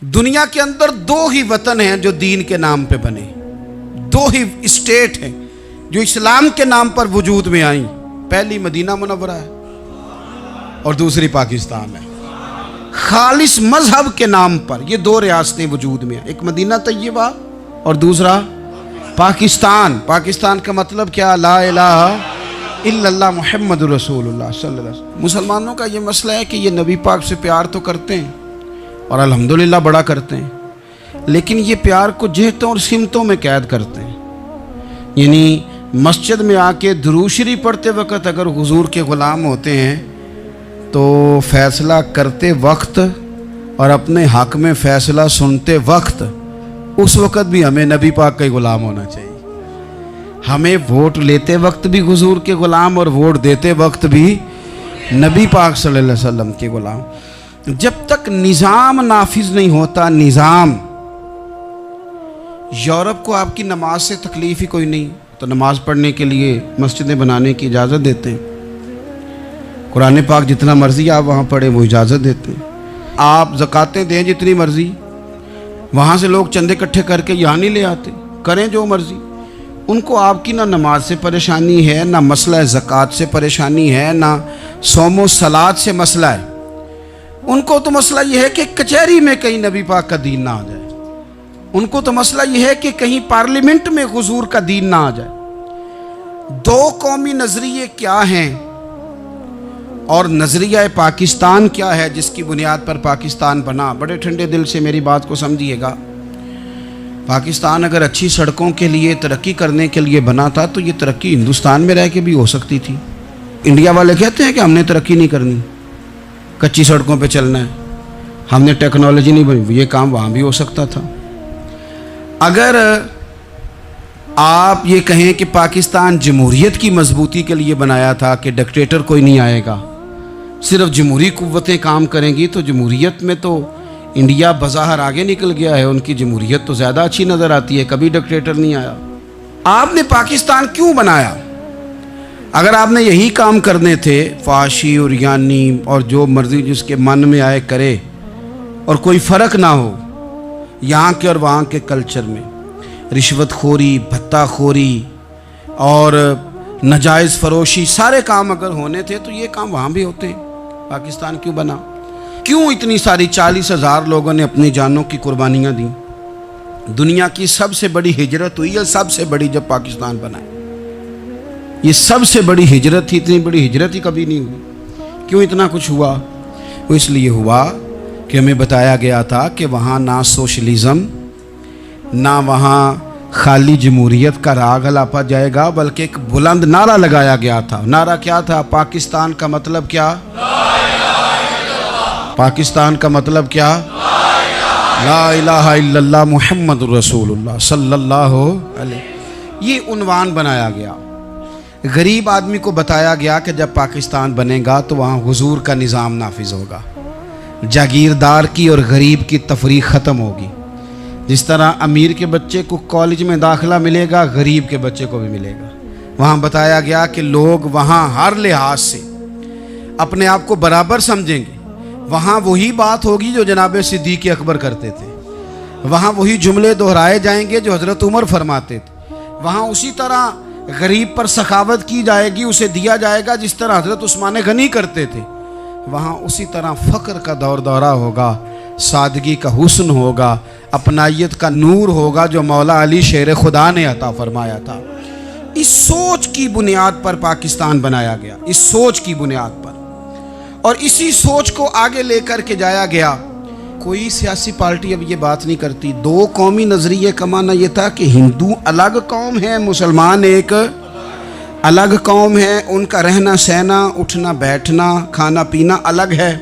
दुनिया के अंदर दो ही वतन हैं जो दीन के नाम पे बने, दो ही स्टेट हैं जो इस्लाम के नाम पर वजूद में आई। पहली मदीना मुनव्वरा है और दूसरी पाकिस्तान है। खालिस मजहब के नाम पर ये दो रियासतें वजूद में हैं, एक मदीना तैयबा और दूसरा पाकिस्तान। पाकिस्तान का मतलब क्या? ला इलाहा इल्लल्लाह मुहम्मदुर रसूलुल्लाह सल्लल्लाहु अलैहि वसल्लम। मुसलमानों का ये मसला है कि ये नबी पाक से प्यार तो करते हैं और अल्हम्दुलिल्लाह बड़ा करते हैं, लेकिन ये प्यार को जेहतों और सिमतों में कैद करते हैं। यानी मस्जिद में आके दुरूद शरीफ पढ़ते वक्त अगर हुजूर के ग़ुलाम होते हैं तो फ़ैसला करते वक्त और अपने हक़ में फ़ैसला सुनते वक्त उस वक़्त भी हमें नबी पाक का ग़ुलाम होना चाहिए। हमें वोट लेते वक्त भी हुजूर के ग़ुलाम और वोट देते वक्त भी नबी पाक सल्लल्लाहु अलैहि वसल्लम के ग़ुलाम। जब तक निज़ाम नाफिज नहीं होता, निज़ाम, यूरोप को आपकी नमाज से तकलीफ़ ही कोई नहीं, तो नमाज पढ़ने के लिए मस्जिदें बनाने की इजाज़त देते हैं। कुरान पाक जितना मर्ज़ी आप वहाँ पढ़ें वो इजाज़त देते हैं। आप ज़कातें दें जितनी मर्ज़ी, वहाँ से लोग चंदे इकट्ठे करके यहाँ नहीं ले आते, करें जो मर्ज़ी। उनको आपकी ना नमाज से परेशानी है, ना मसला ज़कात से परेशानी है, ना सोमो सलात से मसला है। उनको तो मसला यह है कि कचहरी में कहीं नबी पाक का दीन ना आ जाए। उनको तो मसला यह है कि कहीं पार्लियामेंट में हुजूर का दीन ना आ जाए। दो कौमी नजरिए क्या हैं और नजरिया पाकिस्तान क्या है जिसकी बुनियाद पर पाकिस्तान बना? बड़े ठंडे दिल से मेरी बात को समझिएगा। पाकिस्तान अगर अच्छी सड़कों के लिए, तरक्की करने के लिए बना था तो ये तरक्की हिंदुस्तान में रह के भी हो सकती थी। इंडिया वाले कहते हैं कि हमने तरक्की नहीं करनी, कच्ची सड़कों पे चलना है, हमने टेक्नोलॉजी नहीं बनी। ये काम वहाँ भी हो सकता था। अगर आप ये कहें कि पाकिस्तान जमहूरियत की मजबूती के लिए बनाया था कि डिक्टेटर कोई नहीं आएगा, सिर्फ जमहूरी कुव्वतें काम करेंगी, तो जमहूरियत में तो इंडिया बज़ाहिर आगे निकल गया है। उनकी जमहूरियत तो ज़्यादा अच्छी नज़र आती है, कभी डिक्टेटर नहीं आया। आपने पाकिस्तान क्यों बनाया? अगर आपने यही काम करने थे, फाशी और यानी और जो मर्जी जिसके मन में आए करे और कोई फ़र्क ना हो यहाँ के और वहाँ के कल्चर में, रिश्वतखोरी, भत्ताखोरी और नाजायज़ फरोशी, सारे काम अगर होने थे तो ये काम वहाँ भी होते हैं। पाकिस्तान क्यों बना? क्यों इतनी सारी 40,000 लोगों ने अपनी जानों की कुर्बानियाँ दी? दुनिया की सबसे बड़ी हिजरत हुई है, सबसे बड़ी, जब पाकिस्तान बना। ये सबसे बड़ी हिजरत थी, इतनी बड़ी हिजरत ही कभी नहीं हुई। क्यों इतना कुछ हुआ? वो इसलिए हुआ कि हमें बताया गया था कि वहाँ ना सोशलिज़म, ना वहाँ खाली जमहूरियत का राग अलापा जाएगा, बल्कि एक बुलंद नारा लगाया गया था। नारा क्या था? पाकिस्तान का मतलब क्या? पाकिस्तान का मतलब क्या? ला इलाहा इल्लल्लाह मुहम्मदुर रसूलुल्लाह सल्लल्लाहु अलैहि। ये उन्वान बनाया गया। गरीब आदमी को बताया गया कि जब पाकिस्तान बनेगा तो वहाँ हुजूर का निज़ाम नाफिज होगा, जागीरदार की और गरीब की तफरीक ख़त्म होगी। जिस तरह अमीर के बच्चे को कॉलेज में दाखिला मिलेगा, गरीब के बच्चे को भी मिलेगा। वहाँ बताया गया कि लोग वहाँ हर लिहाज से अपने आप को बराबर समझेंगे। वहाँ वही बात होगी जो जनाब सिद्दीक़ अकबर करते थे। वहाँ वही जुमले दोहराए जाएंगे जो हज़रत उमर फरमाते थे। वहाँ उसी तरह गरीब पर सखावत की जाएगी, उसे दिया जाएगा जिस तरह हज़रत उस्मान गनी करते थे। वहाँ उसी तरह फ़क्र का दौर दौरा होगा, सादगी का हुस्न होगा, अपनायत का नूर होगा जो मौला अली शेर खुदा ने अता फरमाया था। इस सोच की बुनियाद पर पाकिस्तान बनाया गया, इस सोच की बुनियाद पर, और इसी सोच को आगे लेकर के जाया गया। कोई सियासी पार्टी अब ये बात नहीं करती। दो कौमी नज़रिए का माना ये था कि हिंदू अलग कौम है, मुसलमान एक अलग कौम है, उनका रहना सहना, उठना बैठना, खाना पीना अलग है।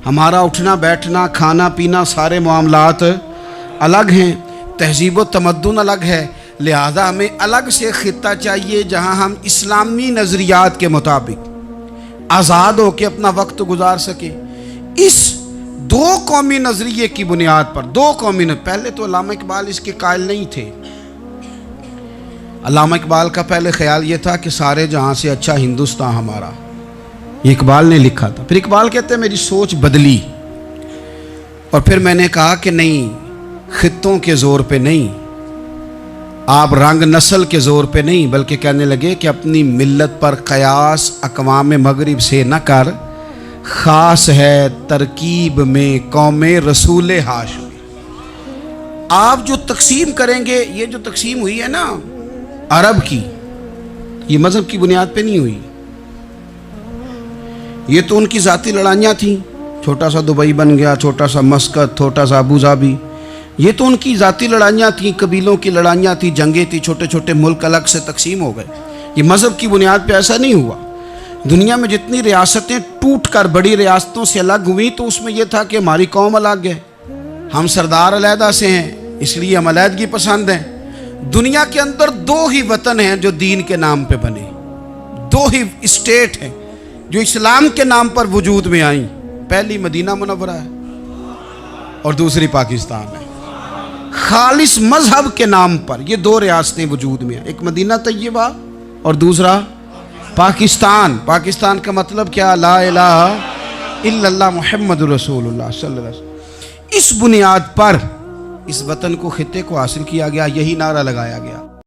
हमारा उठना बैठना, खाना पीना, सारे मामलात अलग हैं, तहजीब व तमद्दुन अलग है। लिहाजा हमें अलग से खित्ता चाहिए जहाँ हम इस्लामी नज़रियात के मुताबिक आज़ाद हो के अपना वक्त गुजार सके। इस दो कौमी नज़रिए की बुनियाद पर, दो कौमी पहले तो अल्लामा इकबाल इसके कायल नहीं थे। अल्लामा इकबाल का पहले ख्याल ये था कि सारे जहाँ से अच्छा हिंदुस्तान हमारा, ये इकबाल ने लिखा था। फिर इकबाल कहते हैं मेरी सोच बदली और फिर मैंने कहा कि नहीं, खित्तों के ज़ोर पे नहीं, आप रंग नस्ल के ज़ोर पे नहीं, बल्कि कहने लगे कि अपनी मिल्लत पर क़यास अक़वाम मगरिब से न कर, ख़ास है तरकीब में कौम रसूल हाशमी। आप जो तकसीम करेंगे, ये जो तकसीम हुई है ना अरब की, ये मज़हब की बुनियाद पे नहीं हुई। ये तो उनकी ज़ाती लड़ाइयाँ थीं, छोटा सा दुबई बन गया, छोटा सा मस्कत, छोटा सा अबू धाबी, ये तो उनकी ज़ाती लड़ाइयाँ थीं, कबीलों की लड़ाइयाँ थीं, जंगें थी, छोटे छोटे मुल्क अलग से तकसीम हो गए। ये मज़हब की बुनियाद पे ऐसा नहीं हुआ। दुनिया में जितनी रियासतें टूट कर बड़ी रियासतों से अलग हुई, तो उसमें यह था कि हमारी कौम अलग है, हम सरदार अलहदा से हैं, इसलिए हम अलहदगी पसंद हैं। दुनिया के अंदर दो ही वतन हैं जो दीन के नाम पे बने, दो ही स्टेट हैं जो इस्लाम के नाम पर वजूद में आई। पहली मदीना मुनव्वरा है और दूसरी पाकिस्तान है। खालिस मजहब के नाम पर ये दो रियासतें वजूद में हैं, एक मदीना तैयबा और दूसरा पाकिस्तान। पाकिस्तान का मतलब क्या? ला इलाहा इल्लल्लाह मुहम्मदुर रसूलुल्लाह सल्लल्लाहु अलैहि वसल्लम। इस बुनियाद पर इस वतन को, खित्ते को हासिल किया गया, यही नारा लगाया गया।